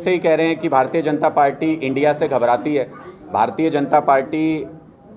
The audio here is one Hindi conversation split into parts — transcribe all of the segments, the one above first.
से ही कह रहे हैं कि भारतीय जनता पार्टी इंडिया से घबराती है, भारतीय जनता पार्टी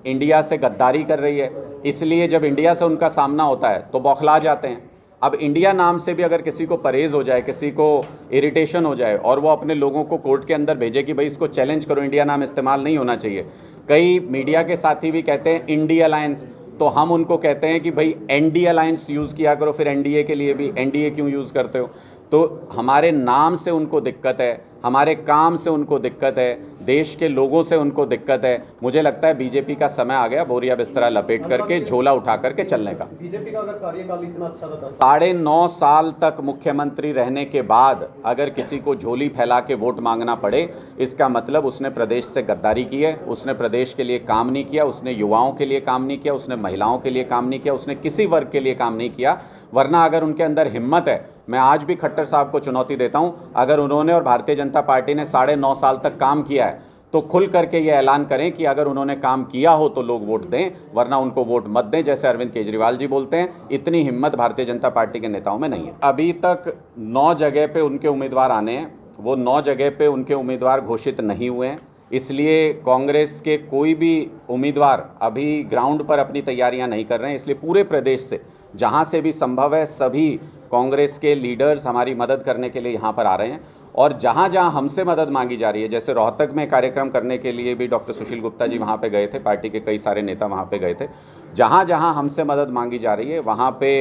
इंडिया से गद्दारी कर रही है, इसलिए जब इंडिया से उनका सामना होता है तो बौखला जाते हैं। अब इंडिया नाम से भी अगर किसी को परहेज हो जाए, किसी को इरिटेशन हो जाए और वो अपने लोगों को कोर्ट के अंदर भेजे कि भाई इसको चैलेंज करो, इंडिया नाम इस्तेमाल नहीं होना चाहिए। कई मीडिया के साथी भी कहते हैं इंडिया अलायंस, तो हम उनको कहते हैं कि भाई एनडी अलायंस यूज़ किया करो, फिर एनडीए के लिए भी एनडीए क्यों यूज़ करते हो। तो हमारे नाम से उनको दिक्कत है, हमारे काम से उनको दिक्कत है, देश के लोगों से उनको दिक्कत है। मुझे लगता है बीजेपी का समय आ गया बोरिया बिस्तरा लपेट करके, झोला उठा करके चलने का। बीजेपी का अगर कार्यकाल इतना अच्छा था, 9.5 साल तक मुख्यमंत्री रहने के बाद अगर किसी को झोली फैला के वोट मांगना पड़े, इसका मतलब उसने प्रदेश से गद्दारी की है, उसने प्रदेश के लिए काम नहीं किया, उसने युवाओं के लिए काम नहीं किया, उसने महिलाओं के लिए काम नहीं किया, उसने किसी वर्ग के लिए काम नहीं किया। वरना अगर उनके अंदर हिम्मत है, मैं आज भी खट्टर साहब को चुनौती देता हूं, अगर उन्होंने और भारतीय जनता पार्टी ने 9.5 साल तक काम किया है तो खुल करके ये ऐलान करें कि अगर उन्होंने काम किया हो तो लोग वोट दें, वरना उनको वोट मत दें, जैसे अरविंद केजरीवाल जी बोलते हैं। इतनी हिम्मत भारतीय जनता पार्टी के नेताओं में नहीं है। अभी तक 9 जगह पे उनके उम्मीदवार आने हैं, वो 9 जगह पे उनके उम्मीदवार घोषित नहीं हुए हैं, इसलिए कांग्रेस के कोई भी उम्मीदवार अभी ग्राउंड पर अपनी तैयारियां नहीं कर रहे हैं। इसलिए पूरे प्रदेश से जहां से भी संभव है सभी कांग्रेस के लीडर्स हमारी मदद करने के लिए यहां पर आ रहे हैं। और जहां जहां हमसे मदद मांगी जा रही है, जैसे रोहतक में कार्यक्रम करने के लिए भी डॉक्टर सुशील गुप्ता जी वहां पे गए थे, पार्टी के कई सारे नेता वहां पे गए थे। जहां जहां हमसे मदद मांगी जा रही है वहां पे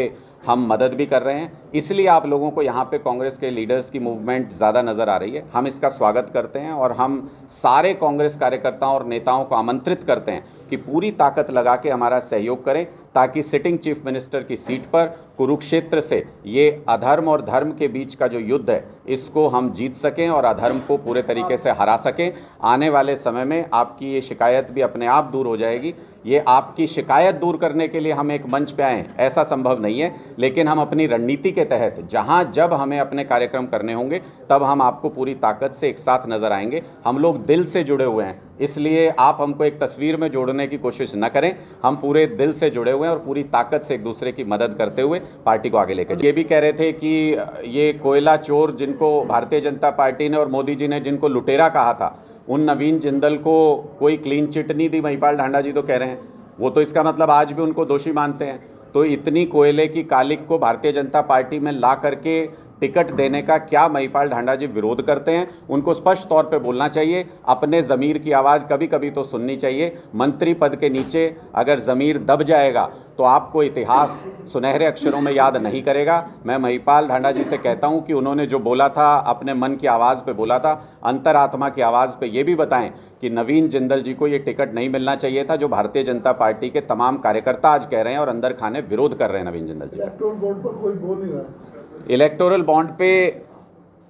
हम मदद भी कर रहे हैं। इसलिए आप लोगों को यहाँ पे कांग्रेस के लीडर्स की मूवमेंट ज़्यादा नज़र आ रही है। हम इसका स्वागत करते हैं और हम सारे कांग्रेस कार्यकर्ताओं और नेताओं को आमंत्रित करते हैं कि पूरी ताकत लगा के हमारा सहयोग करें, ताकि सिटिंग चीफ मिनिस्टर की सीट पर कुरुक्षेत्र से ये अधर्म और धर्म के बीच का जो युद्ध है इसको हम जीत सकें और अधर्म को पूरे तरीके से हरा सकें। आने वाले समय में आपकी ये शिकायत भी अपने आप दूर हो जाएगी। ये आपकी शिकायत दूर करने के लिए हम एक मंच पे आएँ ऐसा संभव नहीं है, लेकिन हम अपनी रणनीति के तहत जहां जब हमें अपने कार्यक्रम करने होंगे तब हम आपको पूरी ताकत से एक साथ नजर आएंगे। हम लोग दिल से जुड़े हुए हैं, इसलिए आप हमको एक तस्वीर में जोड़ने की कोशिश न करें। हम पूरे दिल से जुड़े हुए हैं और पूरी ताकत से एक दूसरे की मदद करते हुए पार्टी को आगे लेकर। ये भी कह रहे थे कि ये कोयला चोर जिनको भारतीय जनता पार्टी ने और मोदी जी ने जिनको लुटेरा कहा था, उन नवीन जिंदल को कोई क्लीन चिट नहीं दी, महिपाल ढांडा जी तो कह रहे हैं। वो तो इसका मतलब आज भी उनको दोषी मानते हैं। तो इतनी कोयले की कालिक को भारतीय जनता पार्टी में ला करके टिकट देने का क्या महिपाल ढांडा जी विरोध करते हैं? उनको स्पष्ट तौर पे बोलना चाहिए, अपने ज़मीर की आवाज़ कभी कभी तो सुननी चाहिए। मंत्री पद के नीचे अगर ज़मीर दब जाएगा तो आपको इतिहास सुनहरे अक्षरों में याद नहीं करेगा। मैं महिपाल ढांडा जी से कहता हूं कि उन्होंने जो बोला था, अपने मन की आवाज़ पे बोला था, अंतरात्मा की आवाज़ पे ये भी बताएं कि नवीन जिंदल जी को ये टिकट नहीं मिलना चाहिए था, जो भारतीय जनता पार्टी के तमाम कार्यकर्ता आज कह रहे हैं और अंदर खाने विरोध कर रहे हैं नवीन जिंदल जी। इलेक्टोरल बॉन्ड पर कोई बोल नहीं रहा। इलेक्टोरल बॉन्ड पे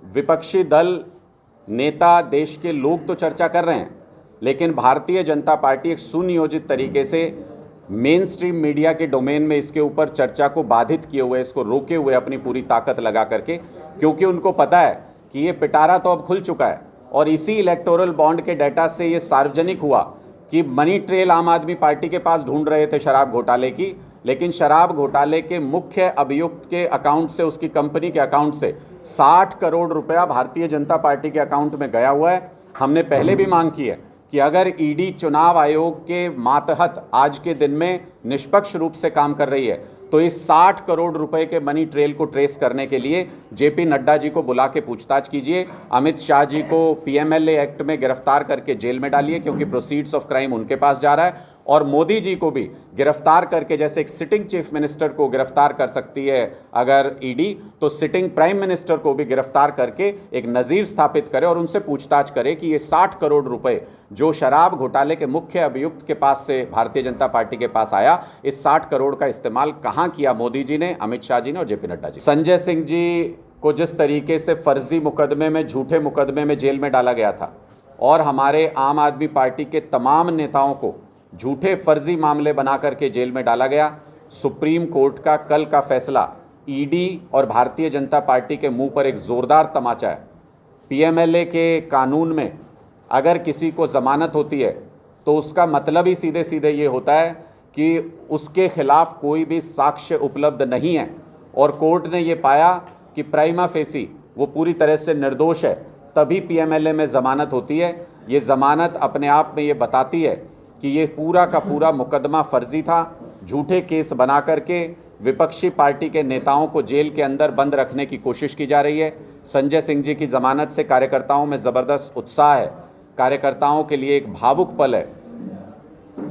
विपक्षी दल, नेता, देश के लोग तो चर्चा कर रहे हैं, लेकिन भारतीय जनता पार्टी एक सुनियोजित तरीके से मेन स्ट्रीम मीडिया के डोमेन में इसके ऊपर चर्चा को बाधित किए हुए, इसको रोके हुए अपनी पूरी ताकत लगा करके, क्योंकि उनको पता है कि ये पिटारा तो अब खुल चुका है। और इसी इलेक्टोरल बॉन्ड के डाटा से ये सार्वजनिक हुआ कि मनी ट्रेल आम आदमी पार्टी के पास ढूंढ रहे थे शराब घोटाले की, लेकिन शराब घोटाले के मुख्य अभियुक्त के अकाउंट से, उसकी कंपनी के अकाउंट से 60 करोड़ रुपया भारतीय जनता पार्टी के अकाउंट में गया हुआ है। हमने पहले भी मांग की है कि अगर ईडी चुनाव आयोग के मातहत आज के दिन में निष्पक्ष रूप से काम कर रही है तो इस 60 करोड़ रुपए के मनी ट्रेल को ट्रेस करने के लिए जेपी नड्डा जी को बुला के पूछताछ कीजिए, अमित शाह जी को पीएमएलए एक्ट में गिरफ्तार करके जेल में डालिए क्योंकि प्रोसीड्स ऑफ क्राइम उनके पास जा रहा है, और मोदी जी को भी गिरफ्तार करके, जैसे एक सिटिंग चीफ मिनिस्टर को गिरफ्तार कर सकती है अगर ईडी, तो सिटिंग प्राइम मिनिस्टर को भी गिरफ्तार करके एक नज़ीर स्थापित करे और उनसे पूछताछ करे कि ये 60 करोड़ रुपए जो शराब घोटाले के मुख्य अभियुक्त के पास से भारतीय जनता पार्टी के पास आया, इस 60 करोड़ का इस्तेमाल कहाँ किया मोदी जी ने, अमित शाह जी ने और जेपी नड्डा जी। संजय सिंह जी को जिस तरीके से फर्जी मुकदमे में, झूठे मुकदमे में जेल में डाला गया था और हमारे आम आदमी पार्टी के तमाम नेताओं को झूठे फर्जी मामले बना करके जेल में डाला गया, सुप्रीम कोर्ट का कल का फैसला ईडी और भारतीय जनता पार्टी के मुंह पर एक जोरदार तमाचा है। पीएमएलए के कानून में अगर किसी को जमानत होती है तो उसका मतलब ही सीधे सीधे ये होता है कि उसके खिलाफ कोई भी साक्ष्य उपलब्ध नहीं है, और कोर्ट ने ये पाया कि प्राइमा फेसी वो पूरी तरह से निर्दोष है। तभी पीएमएलए में ज़मानत होती है। ये ज़मानत अपने आप में ये बताती है कि ये पूरा का पूरा मुकदमा फर्जी था। झूठे केस बना करके विपक्षी पार्टी के नेताओं को जेल के अंदर बंद रखने की कोशिश की जा रही है। संजय सिंह जी की ज़मानत से कार्यकर्ताओं में ज़बरदस्त उत्साह है, कार्यकर्ताओं के लिए एक भावुक पल है।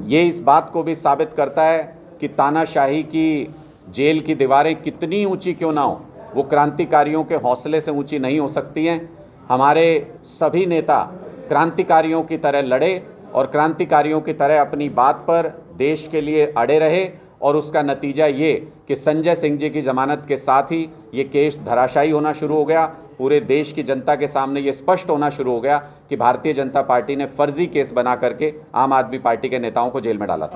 ये इस बात को भी साबित करता है कि तानाशाही की जेल की दीवारें कितनी ऊंची क्यों ना हो, वो क्रांतिकारियों के हौसले से ऊंची नहीं हो सकती हैं। हमारे सभी नेता क्रांतिकारियों की तरह लड़े और क्रांतिकारियों की तरह अपनी बात पर देश के लिए अड़े रहे, और उसका नतीजा ये कि संजय सिंह जी की ज़मानत के साथ ही ये केस धराशायी होना शुरू हो गया। पूरे देश की जनता के सामने ये स्पष्ट होना शुरू हो गया कि भारतीय जनता पार्टी ने फर्जी केस बना करके आम आदमी पार्टी के नेताओं को जेल में डाला था।